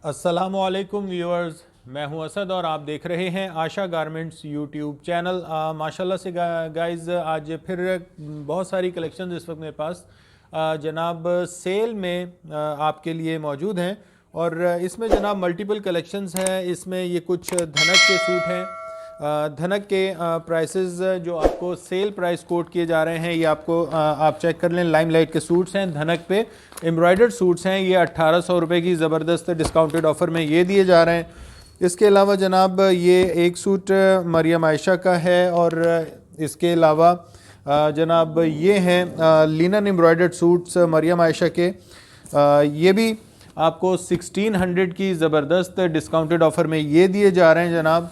अस्सलामुअलैकुम व्यूअर्स, मैं हूं असद और आप देख रहे हैं आशा गारमेंट्स यूट्यूब चैनल। माशाल्लाह से गाइस आज फिर बहुत सारी कलेक्शन इस वक्त मेरे पास जनाब सेल में आपके लिए मौजूद हैं। और इसमें जनाब मल्टीपल कलेक्शंस हैं। इसमें ये कुछ धनक के सूट हैं। धनक के प्राइसेस जो आपको सेल प्राइस कोट किए जा रहे हैं, ये आपको आप चेक कर लें। लाइमलाइट के सूट्स हैं, धनक पे एम्ब्रॉयडर्ड सूट्स हैं। ये 1800 रुपये की ज़बरदस्त डिस्काउंटेड ऑफ़र में ये दिए जा रहे हैं। इसके अलावा जनाब ये एक सूट मरियम आयशा का है और इसके अलावा जनाब ये हैं linen embroidered suits Mariam Ayesha के। ये भी आपको 1600 की ज़बरदस्त डिस्काउंटेड ऑफ़र में ये दिए जा रहे हैं जनाब।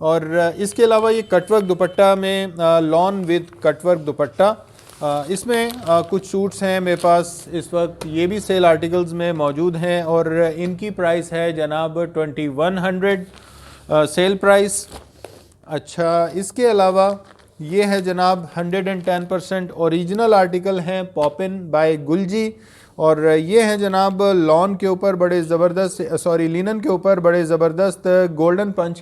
और इसके अलावा ये कटवर्क दुपट्टा में लॉन विद कटवर्क दुपट्टा, इसमें कुछ सूट्स हैं मेरे पास इस वक्त, ये भी सेल आर्टिकल्स में मौजूद हैं और इनकी प्राइस है जनाब 2100 सेल प्राइस। अच्छा, इसके अलावा ये है जनाब 110% ओरिजिनल आर्टिकल हैं पॉपिन बाय गुलजी। और ये हैं जनाब लॉन के ऊपर बड़े ज़बरदस्त, सॉरी लिनन के ऊपर बड़े ज़बरदस्त गोल्डन पंच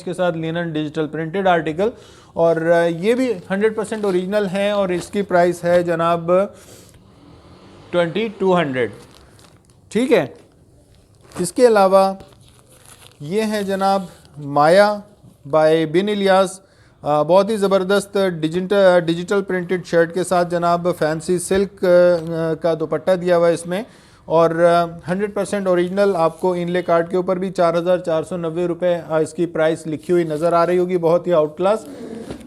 के साथ लिनन डिजिटल प्रिंटेड आर्टिकल। और ये भी 100% ओरिजिनल हैं और इसकी प्राइस है जनाब 2200। ठीक है। इसके अलावा ये है जनाब माया बाय बिन इलियास, बहुत ही ज़बरदस्त डिजिटल प्रिंटेड शर्ट के साथ जनाब फैंसी सिल्क का दुपट्टा दिया हुआ है इसमें। और 100% ओरिजिनल, आपको इनले कार्ड के ऊपर भी 4490 रुपये इसकी प्राइस लिखी हुई नज़र आ रही होगी, बहुत ही आउट क्लास।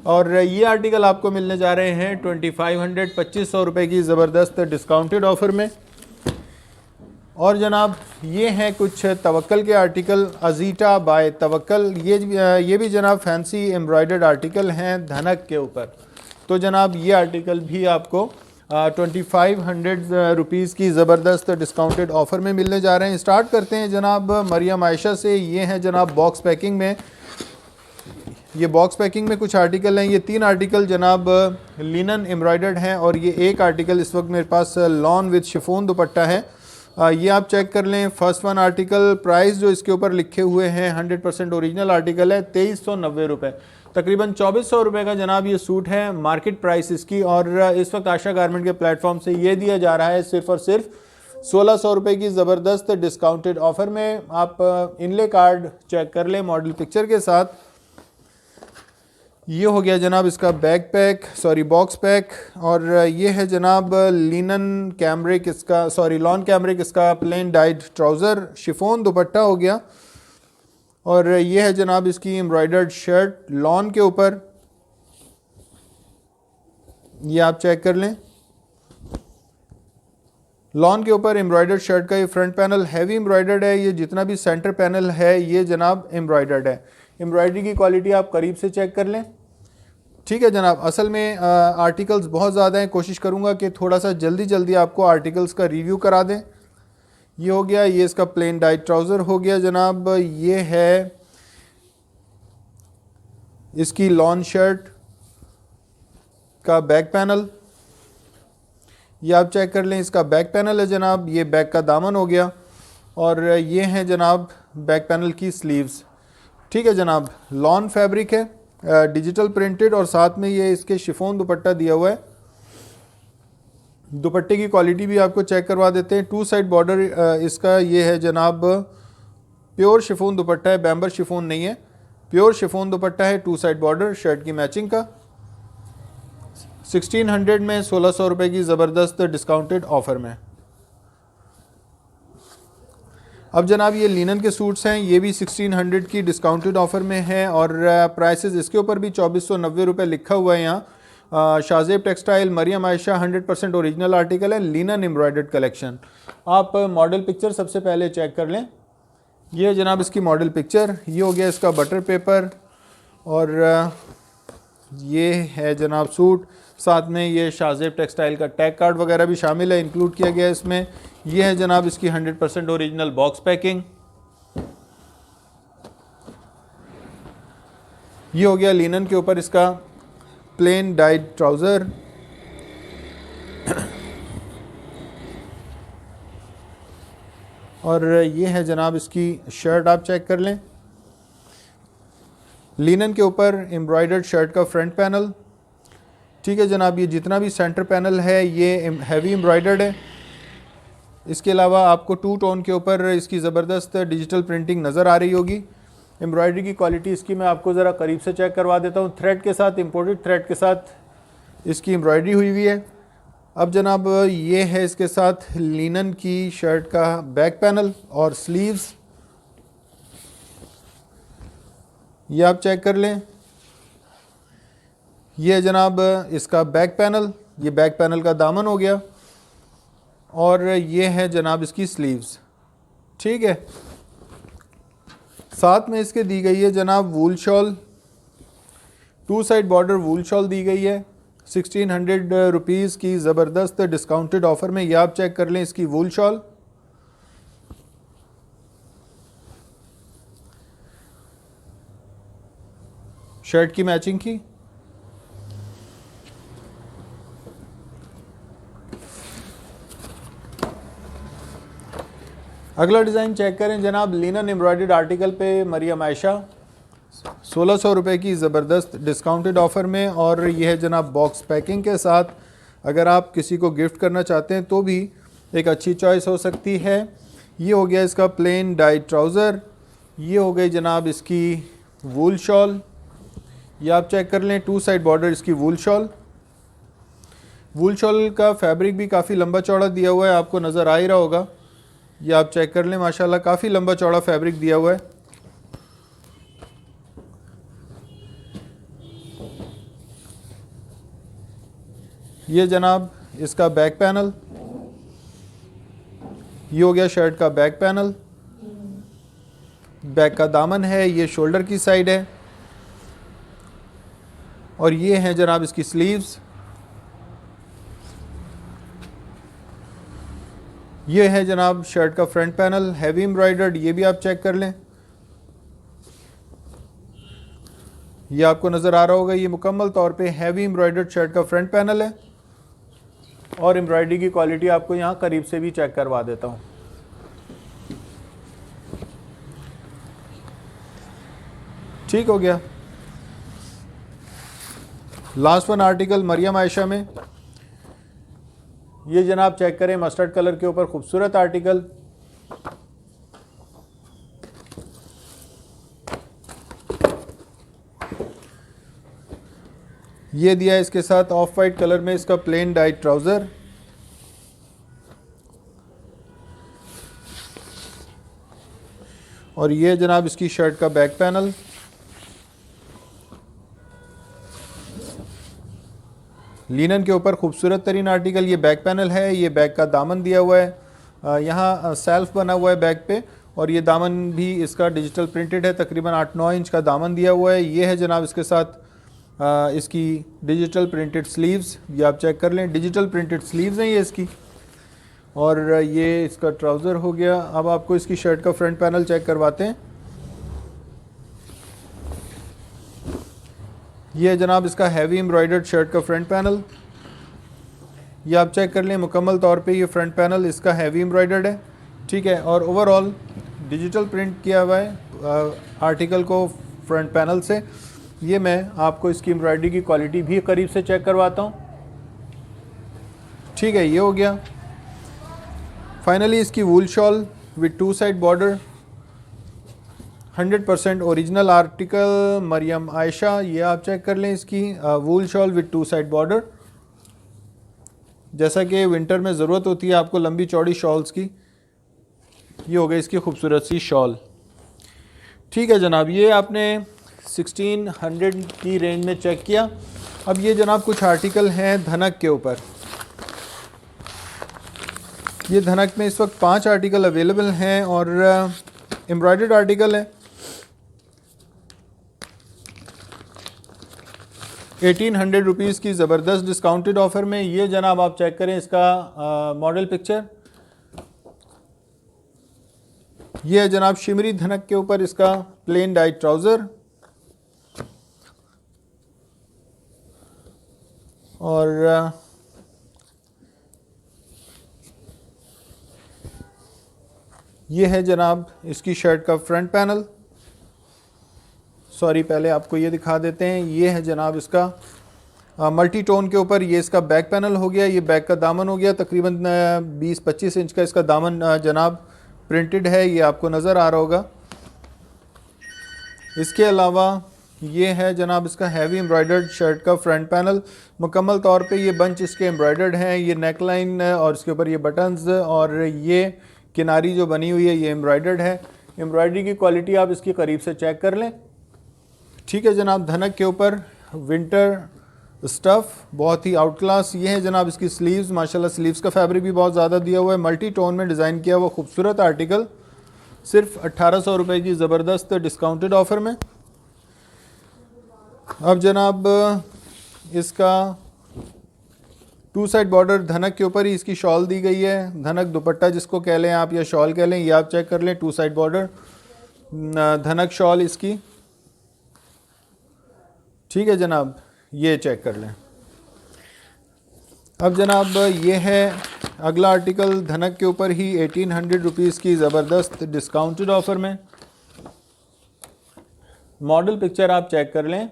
और ये आर्टिकल आपको मिलने जा रहे हैं 2500 रुपये की ज़बरदस्त डिस्काउंटेड ऑफ़र में। और जनाब ये हैं कुछ तवक्कल के आर्टिकल, अजीटा बाय तवक्कल, ये भी जनाब फैंसी एम्ब्रॉयडर्ड आर्टिकल हैं धनक के ऊपर। तो जनाब ये आर्टिकल भी आपको 2500 रुपीज़ की ज़बरदस्त डिस्काउंटेड ऑफ़र में मिलने जा रहे हैं। स्टार्ट करते हैं जनाब मरियम आयशा से। ये हैं जनाब बॉक्स पैकिंग में, ये बॉक्स पैकिंग में कुछ आर्टिकल हैं। ये 3 आर्टिकल जनाब लिनन एम्ब्रॉयडर्ड हैं और ये एक आर्टिकल इस वक्त मेरे पास लॉन विद शिफॉन दुपट्टा है। ये आप चेक कर लें। फर्स्ट वन आर्टिकल, प्राइस जो इसके ऊपर लिखे हुए हैं 100% ओरिजिनल आर्टिकल है, 2390 रुपये, तकरीबन 2400 रुपये का जनाब ये सूट है मार्केट प्राइस इसकी। और इस वक्त आशा गारमेंट के प्लेटफॉर्म से ये दिया जा रहा है सिर्फ और सिर्फ 1600 रुपये की ज़बरदस्त डिस्काउंटेड ऑफ़र में। आप इनले कार्ड चेक कर लें मॉडल पिक्चर के साथ। ये हो गया जनाब इसका बॉक्स पैक। और ये है जनाब लिनन कैमरिक इसका, लॉन कैमरिक इसका plain dyed trouser, chiffon dupatta हो गया। और ये है जनाब इसकी एम्ब्रॉयडर्ड शर्ट लॉन के ऊपर, ये आप चेक कर लें। लॉन के ऊपर एम्ब्रॉयडर्ड शर्ट का ये फ्रंट पैनल हैवी एम्ब्रॉयडर्ड है। ये जितना भी सेंटर पैनल है ये जनाब एम्ब्रॉयडर्ड है। एम्ब्रॉयडरी की क्वालिटी आप करीब से चेक कर लें। ठीक है जनाब। असल में आर्टिकल्स बहुत ज़्यादा हैं, कोशिश करूँगा कि थोड़ा सा जल्दी आपको आर्टिकल्स का रिव्यू करा दें। ये हो गया, ये इसका प्लेन डाइट ट्राउज़र हो गया जनाब। ये है इसकी लॉन शर्ट का बैक पैनल, ये आप चेक कर लें। इसका बैक पैनल है जनाब, ये बैक का दामन हो गया। और ये हैं जनाब बैक पैनल की स्लीव्स। ठीक है जनाब, लॉन फैब्रिक है, डिजिटल प्रिंटेड, और साथ में ये इसके शिफॉन दुपट्टा दिया हुआ है। दुपट्टे की क्वालिटी भी आपको चेक करवा देते हैं। 2 साइड बॉर्डर इसका ये है जनाब, प्योर शिफॉन दुपट्टा है, बैम्बर शिफॉन नहीं है, प्योर शिफॉन दुपट्टा है। 2 साइड बॉर्डर शर्ट की मैचिंग का। 1600 में 1600 रुपये की ज़बरदस्त डिस्काउंटेड ऑफ़र में। अब जनाब ये लिनन के सूट्स हैं, ये भी 1600 की डिस्काउंटेड ऑफ़र में है और प्राइसेस इसके ऊपर भी 2490 रुपये लिखा हुआ है यहाँ। Shahzeb textile Mariam Ayesha 100% original article है, लिनन एम्ब्रॉयडर्ड कलेक्शन। आप मॉडल पिक्चर सबसे पहले चेक कर लें। ये जनाब इसकी मॉडल पिक्चर, ये हो गया इसका बटर पेपर। और ये है जनाब सूट, साथ में ये शाज़ेब टेक्सटाइल का टैग कार्ड वगैरह भी शामिल है, इंक्लूड किया गया है इसमें। ये है जनाब इसकी 100% ओरिजिनल बॉक्स पैकिंग। ये हो गया लिनन के ऊपर इसका प्लेन डाइड ट्राउज़र। और ये है जनाब इसकी शर्ट, आप चेक कर लें। लिनन के ऊपर एम्ब्रॉयडर्ड शर्ट का फ्रंट पैनल। ठीक है जनाब, ये जितना भी सेंटर पैनल है ये हैवी एम्ब्रॉयडर्ड है। इसके अलावा आपको टू टोन के ऊपर इसकी ज़बरदस्त डिजिटल प्रिंटिंग नज़र आ रही होगी। एम्ब्रॉयडरी की क्वालिटी इसकी मैं आपको ज़रा करीब से चेक करवा देता हूँ। थ्रेड के साथ, इम्पोर्टेड थ्रेड के साथ इसकी एम्ब्रॉयडरी हुई हुई है। अब जनाब ये है इसके साथ लिनन की शर्ट का बैक पैनल और स्लीव्स, ये आप चेक कर लें। ये है जनाब इसका बैक पैनल, ये बैक पैनल का दामन हो गया, और ये है जनाब इसकी स्लीव्स। ठीक है, साथ में इसके दी गई है जनाब wool shawl, two side border wool shawl दी गई है 1600 रुपीज़ की ज़बरदस्त डिस्काउंटेड ऑफ़र में। ये आप चेक कर लें इसकी वूल शॉल। शर्ट की मैचिंग की। अगला डिज़ाइन चेक करें जनाब, लिनन एम्ब्रॉयडर्ड आर्टिकल पे मरियम आयशा 1600 रुपये की ज़बरदस्त डिस्काउंटेड ऑफ़र में, और यह है जनाब बॉक्स पैकिंग के साथ। अगर आप किसी को गिफ्ट करना चाहते हैं तो भी एक अच्छी चॉइस हो सकती है। ये हो गया इसका प्लेन डाई ट्राउज़र, ये हो गई जनाब इसकी वूल शॉल, ये आप चेक कर लें, टू साइड बॉर्डर इसकी वूल शॉल। वूल शॉल का फैब्रिक भी काफ़ी लंबा चौड़ा दिया हुआ है, आपको नज़र आ ही रहा होगा। ये आप चेक कर लें, माशाल्लाह काफ़ी लंबा चौड़ा फैब्रिक दिया हुआ है। ये जनाब इसका बैक पैनल, ये हो गया शर्ट का बैक पैनल। बैक का दामन है, ये शोल्डर की साइड है, और ये है जनाब इसकी स्लीव्स। ये है जनाब शर्ट का फ्रंट पैनल हैवी एम्ब्रॉयडर्ड, ये भी आप चेक कर लें। ये आपको नज़र आ रहा होगा, ये मुकम्मल तौर पे हैवी एम्ब्रॉयडर्ड शर्ट का फ्रंट पैनल है, और एम्ब्रॉयडरी की क्वालिटी आपको यहाँ करीब से भी चेक करवा देता हूँ। ठीक हो गया। Last one article Mariam Ayesha में, ये जनाब चेक करें मस्टर्ड कलर के ऊपर खूबसूरत आर्टिकल। ये दिया है इसके साथ ऑफ वाइट कलर में इसका प्लेन डाई ट्राउज़र, और ये जनाब इसकी शर्ट का बैक पैनल। लिनन के ऊपर खूबसूरत तरीन आर्टिकल, ये बैक पैनल है, ये बैक का दामन दिया हुआ है, यहाँ सेल्फ बना हुआ है बैक पे, और ये दामन भी इसका डिजिटल प्रिंटेड है, तकरीबन 8-9 इंच का दामन दिया हुआ है। ये है जनाब इसके साथ इसकी डिजिटल प्रिंटेड स्लीव्स, ये आप चेक कर लें, डिजिटल प्रिंटेड स्लीव्स हैं ये इसकी, और ये इसका ट्राउज़र हो गया। अब आपको इसकी शर्ट का फ्रंट पैनल चेक करवाते हैं। ये है जनाब इसका हैवी एम्ब्रॉयडर्ड शर्ट का फ्रंट पैनल, ये आप चेक कर लें, मुकम्मल तौर पे ये फ्रंट पैनल इसका हैवी एम्ब्रॉयडर्ड है। ठीक है, और ओवरऑल डिजिटल प्रिंट किया हुआ है आर्टिकल को फ्रंट पैनल से। ये मैं आपको इसकी एम्ब्रॉयडरी की क्वालिटी भी करीब से चेक करवाता हूँ। ठीक है, ये हो गया। फाइनली इसकी wool shawl with two side border, 100% original article Mariam Ayesha, ये आप चेक कर लें इसकी wool shawl with two side border. जैसा कि विंटर में ज़रूरत होती है आपको लंबी चौड़ी शॉल्स की, ये हो गई इसकी खूबसूरत सी शॉल। ठीक है जनाब, ये आपने 1600 की रेंज में चेक किया। अब ये जनाब कुछ आर्टिकल हैं धनक के ऊपर। ये धनक में इस वक्त 5 आर्टिकल अवेलेबल हैं, और एम्ब्रॉयडर्ड आर्टिकल है। 1800 रुपीज़ की ज़बरदस्त डिस्काउंटेड ऑफ़र में। ये जनाब आप चेक करें इसका मॉडल पिक्चर, ये है जनाब शिमरी धनक के ऊपर इसका प्लेन डाई ट्राउज़र, और ये है जनाब इसकी शर्ट का फ्रंट पैनल। सॉरी, पहले आपको ये दिखा देते हैं। ये है जनाब इसका मल्टी टोन के ऊपर ये इसका बैक पैनल हो गया। ये बैक का दामन हो गया, तकरीबन 20-25 इंच का इसका दामन जनाब प्रिंटेड है, ये आपको नज़र आ रहा होगा। इसके अलावा ये है जनाब इसका हैवी एम्ब्रॉयडर्ड शर्ट का फ्रंट पैनल। मुकम्मल तौर पे ये बंच इसके एम्ब्रॉयडर्ड हैं। ये नेक लाइन और इसके ऊपर ये बटन्स और ये किनारी जो बनी हुई है ये एम्ब्रॉयडर्ड है। एम्ब्रॉयडरी की क्वालिटी आप इसकी करीब से चेक कर लें। ठीक है जनाब, धनक के ऊपर विंटर स्टफ़ बहुत ही आउट क्लास। ये है जनाब इसकी स्लीव्स, माशाल्लाह स्लीव्स का फैब्रिक भी बहुत ज़्यादा दिया हुआ है। मल्टी टोन में डिज़ाइन किया हुआ खूबसूरत आर्टिकल, सिर्फ 1800 रुपये की ज़बरदस्त डिस्काउंटेड ऑफ़र में। अब जनाब इसका 2 साइड बॉर्डर धनक के ऊपर ही इसकी शॉल दी गई है। धनक दुपट्टा जिसको कह लें आप या शॉल कह लें, ये आप चेक कर लें। 2 साइड बॉर्डर धनक शॉल इसकी। ठीक है जनाब, ये चेक कर लें। अब जनाब ये है अगला आर्टिकल धनक के ऊपर ही 1800 रुपीज़ की ज़बरदस्त डिस्काउंटेड ऑफ़र में। मॉडल पिक्चर आप चेक कर लें।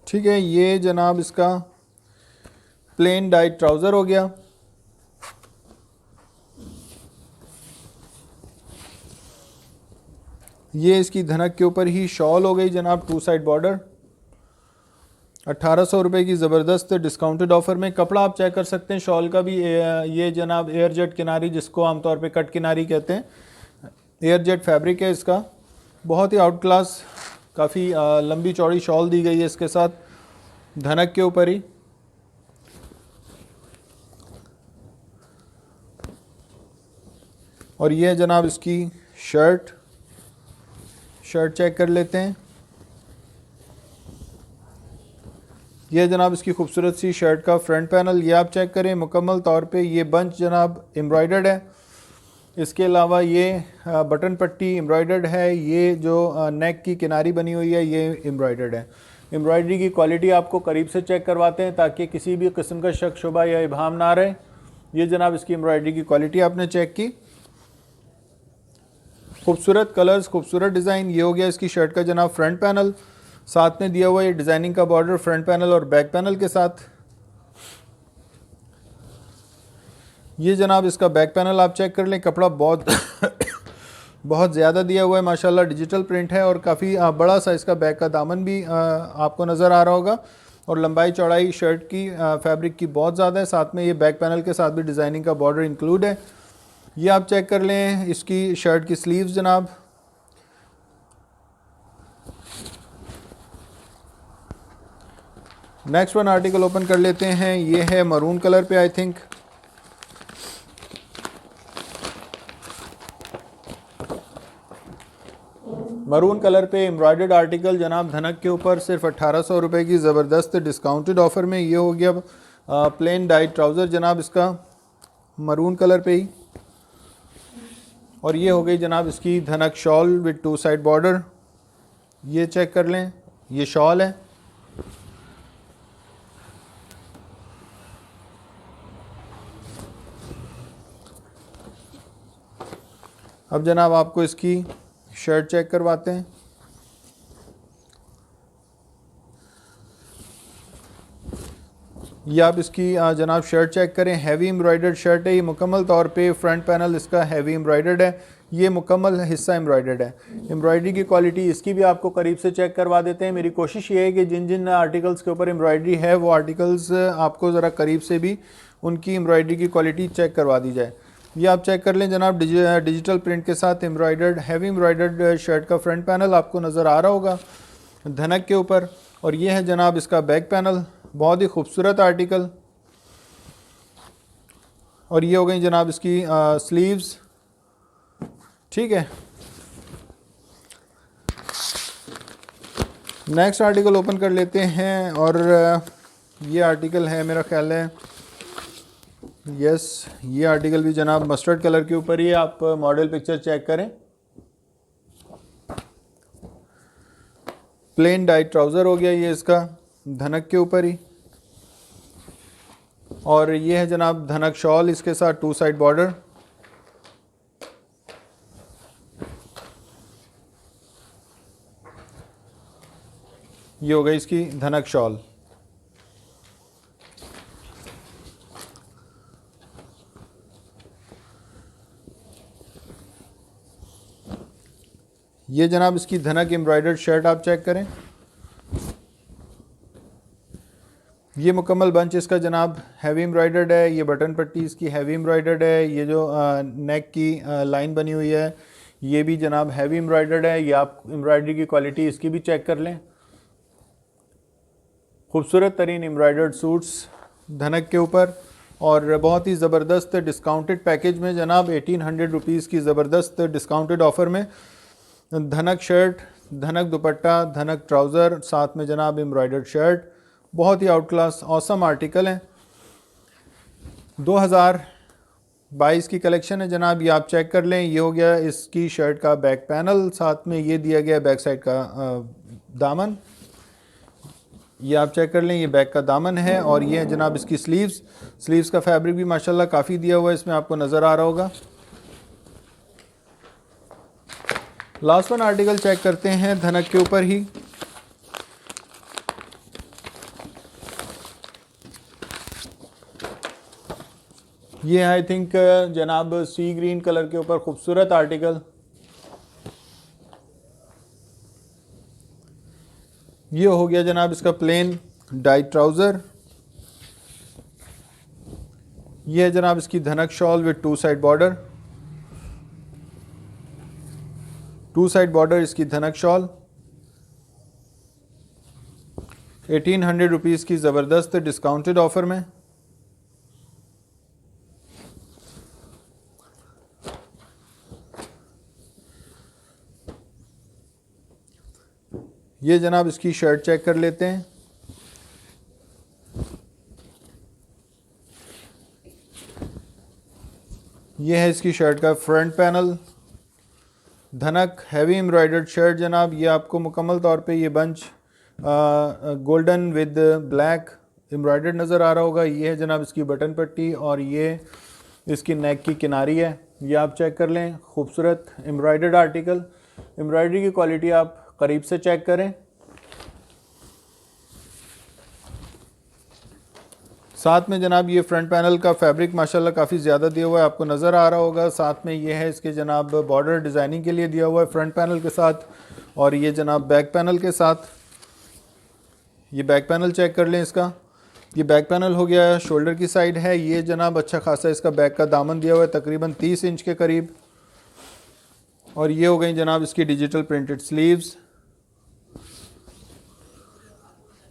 ठीक है, ये जनाब इसका प्लेन डाइट ट्राउज़र हो गया। ये इसकी धनक के ऊपर ही शॉल हो गई जनाब, 2 साइड बॉर्डर। 1800 रुपये की ज़बरदस्त डिस्काउंटेड ऑफ़र में। कपड़ा आप चेक कर सकते हैं शॉल का भी। ये जनाब एयर जेट किनारी, जिसको आमतौर पे कट किनारी कहते हैं, एयर जेट फैब्रिक है इसका। बहुत ही आउट क्लास, काफ़ी लंबी चौड़ी शॉल दी गई है इसके साथ धनक के ऊपर ही। और ये जनाब इसकी शर्ट चेक कर लेते हैं। यह जनाब इसकी खूबसूरत सी शर्ट का फ्रंट पैनल, ये आप चेक करें। मुकम्मल तौर पे ये बंच जनाब एम्ब्रॉयडर्ड है। इसके अलावा ये बटन पट्टी एम्ब्रॉयडर्ड है। ये जो नेक की किनारी बनी हुई है ये एम्ब्रॉयडर्ड है। एम्ब्रॉयडरी की क्वालिटी आपको करीब से चेक करवाते हैं ताकि किसी भी किस्म का शक शुबा या इबाहम ना रहे। ये जनाब इसकी एम्ब्रॉयडरी की क्वालिटी आपने चेक की। खूबसूरत कलर्स, खूबसूरत डिज़ाइन। ये हो गया इसकी शर्ट का जनाब फ्रंट पैनल। साथ में दिया हुआ ये डिज़ाइनिंग का बॉर्डर फ्रंट पैनल और बैक पैनल के साथ। ये जनाब इसका बैक पैनल आप चेक कर लें। कपड़ा बहुत बहुत ज़्यादा दिया हुआ है माशाल्लाह। डिजिटल प्रिंट है और काफ़ी बड़ा सा इसका बैक का दामन भी आपको नज़र आ रहा होगा। और लंबाई चौड़ाई शर्ट की फैब्रिक की बहुत ज़्यादा है। साथ में ये बैक पैनल के साथ भी डिज़ाइनिंग का बॉर्डर इंक्लूड है। ये आप चेक कर लें इसकी शर्ट की स्लीव्स जनाब। नेक्स्ट वन आर्टिकल ओपन कर लेते हैं। ये है मरून कलर पे, आई थिंक मरून कलर पे एम्ब्रॉयडर्ड आर्टिकल जनाब धनक के ऊपर, सिर्फ 1800 रुपये की ज़बरदस्त डिस्काउंटेड ऑफ़र में। ये हो गया प्लेन डाइट ट्राउज़र जनाब इसका मरून कलर पे ही। और ये हो गई जनाब इसकी dhanak shawl with 2 side border. ये चेक कर लें, ये शॉल है। अब जनाब आपको इसकी शर्ट चेक करवाते हैं। ये आप इसकी जनाब शर्ट चेक करें। हैवी एम्ब्रॉयडर्ड शर्ट है ये। मुकम्मल तौर पे फ्रंट पैनल इसका हैवी एम्ब्रॉयडर्ड है। ये मुकम्मल हिस्सा एम्ब्रॉयडर्ड है। एम्ब्रॉयडरी की क्वालिटी इसकी भी आपको करीब से चेक करवा देते हैं। मेरी कोशिश ये है कि जिन जिन आर्टिकल्स के ऊपर एम्ब्रॉयडरी है वो आर्टिकल्स आपको ज़रा करीब से भी उनकी एम्ब्रॉयडरी की क्वालिटी चेक करवा दी जाए। ये आप चेक कर लें जनाब, डिजिटल प्रिंट के साथ एम्ब्रॉयडर्ड हैवी एम्ब्रॉयडर्ड शर्ट का फ्रंट पैनल आपको नज़र आ रहा होगा धनक के ऊपर। और ये है जनाब इसका बैक पैनल, बहुत ही खूबसूरत आर्टिकल। और ये हो गई जनाब इसकी स्लीव्स। ठीक है, नेक्स्ट आर्टिकल ओपन कर लेते हैं। और ये आर्टिकल है मेरा ख्याल है, यस, ये आर्टिकल भी जनाब मस्टर्ड कलर के ऊपर ही। आप मॉडल पिक्चर चेक करें। प्लेन डाइट ट्राउज़र हो गया ये इसका धनक के ऊपर ही। और ये है जनाब धनक शॉल, इसके साथ 2 साइड बॉर्डर। ये हो गई इसकी धनक शॉल। ये जनाब इसकी धनक एम्ब्रॉयडर्ड शर्ट आप चेक करें। ये मुकम्मल बंच इसका जनाब हैवी एम्ब्रॉयडर्ड है। ये बटन पट्टी इसकी हैवी एम्ब्रॉयडर्ड है। ये जो नेक की लाइन बनी हुई है ये भी जनाब हैवी एम्ब्रॉयडर्ड है। ये आप एम्ब्रॉयडरी की क्वालिटी इसकी भी चेक कर लें। खूबसूरत तरीन एम्ब्रॉयडर्ड सूट्स धनक के ऊपर और बहुत ही ज़बरदस्त डिस्काउंटेड पैकेज में जनाब 1800 रुपीज़ की ज़बरदस्त डिस्काउंटेड ऑफ़र में धनक शर्ट, धनक दुपट्टा, धनक ट्राउज़र, साथ में जनाब एम्ब्रॉयडर्ड शर्ट। बहुत ही आउट क्लास ऑसम आर्टिकल हैं। 2022 की कलेक्शन है जनाब, ये आप चेक कर लें। ये हो गया इसकी शर्ट का बैक पैनल, साथ में ये दिया गया बैक साइड का दामन। ये आप चेक कर लें, ये बैक का दामन है। और ये जनाब इसकी स्लीव्स का फैब्रिक भी माशाल्लाह काफ़ी दिया हुआ है, इसमें आपको नज़र आ रहा होगा। लास्ट वन आर्टिकल चेक करते हैं धनक के ऊपर ही। ये आई थिंक जनाब सी ग्रीन कलर के ऊपर खूबसूरत आर्टिकल। ये हो गया जनाब इसका प्लेन डाई ट्राउज़र। ये है जनाब इसकी dhanak shawl with two side border. Two side border इसकी धनक शॉल 1800 रुपीज़ की ज़बरदस्त डिस्काउंटेड ऑफ़र में। ये जनाब इसकी शर्ट चेक कर लेते हैं। ये है इसकी शर्ट का फ्रंट पैनल। धनक हैवी एम्ब्रॉयडर्ड शर्ट जनाब, ये आपको मुकम्मल तौर पे ये bunch golden with black embroidered नज़र आ रहा होगा। ये है जनाब इसकी बटन पट्टी और ये इसकी नेक की किनारी है। ये आप चेक कर लें, खूबसूरत एम्ब्रॉयडर्ड आर्टिकल। एम्ब्रॉयडरी की क्वालिटी आप करीब से चेक करें। साथ में जनाब ये फ्रंट पैनल का फैब्रिक माशाल्लाह काफ़ी ज़्यादा दिया हुआ है, आपको नज़र आ रहा होगा। साथ में ये है इसके जनाब बॉर्डर डिज़ाइनिंग के लिए दिया हुआ है फ्रंट पैनल के साथ। और ये जनाब बैक पैनल के साथ, ये बैक पैनल चेक कर लें इसका। ये बैक पैनल हो गया, शोल्डर की साइड है। ये जनाब अच्छा खासा इसका बैक का दामन दिया हुआ है, तकरीबन 30 इंच के करीब। और ये हो गई जनाब इसकी डिजिटल प्रिंटेड स्लीव्स।